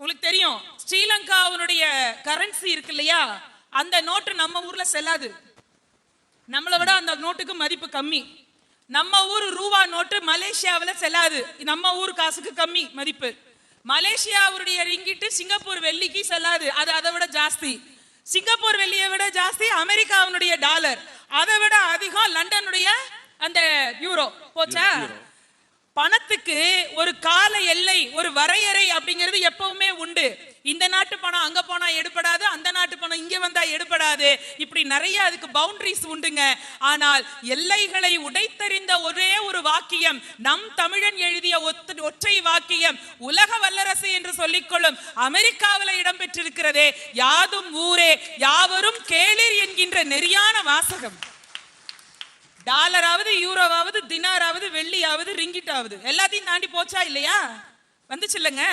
உங்களுக்கு தெரியும் ஸ்ரீலங்காவுடைய கரன்சி இருக்கு இல்லையா, அந்த நோட்டு நம்ம ஊர்ல செல்லாது. நம்மளை விட அந்த நோட்டுக்கு மதிப்பு கம்மி. நம்ம ஊர் ரூபா நோட்டு மலேசியாவில் செல்லாது. நம்ம ஊர் காசுக்கு கம்மி மதிப்பு. மலேசியாவுடைய ரிங்கிட்டு சிங்கப்பூர் வெள்ளிக்கு செல்லாது, அது அதை விட ஜாஸ்தி. சிங்கப்பூர் வெள்ளியை விட ஜாஸ்தி அமெரிக்காவுடைய டாலர், அதை விட அதிகம் லண்டனுடைய அந்த யூரோ. போச்சா? பணத்துக்கு ஒரு கால எல்லை, ஒரு வரையறை அப்படிங்கிறது எப்பவுமே உண்டு. இந்த நாட்டு பணம் அங்க போனா எடுபடாது, அந்த நாட்டு பணம் இங்க வந்தா எடுபடாது. இப்படி நிறைய அதுக்கு பவுண்டரிஸ் உண்டுங்க. ஆனால் எல்லைகளை உடைத்தறிந்த ஒரே ஒரு வாக்கியம், நம் தமிழன் எழுதிய ஒற்றை வாக்கியம், உலக வல்லரசு என்று சொல்லிக்கொள்ளும் அமெரிக்காவில் இடம்பெற்றிருக்கிறதே, யாதும் ஊரே யாவரும் கேளீர் என்கின்ற நெறியான வாசகம். டாலராவது, யூரோவாவது, தினாராவது, வெள்ளியாவது, ரிங்கிட்டாவது எல்லாத்தையும் தாண்டி போச்சா இல்லையா? வந்துச்சு இல்லைங்க.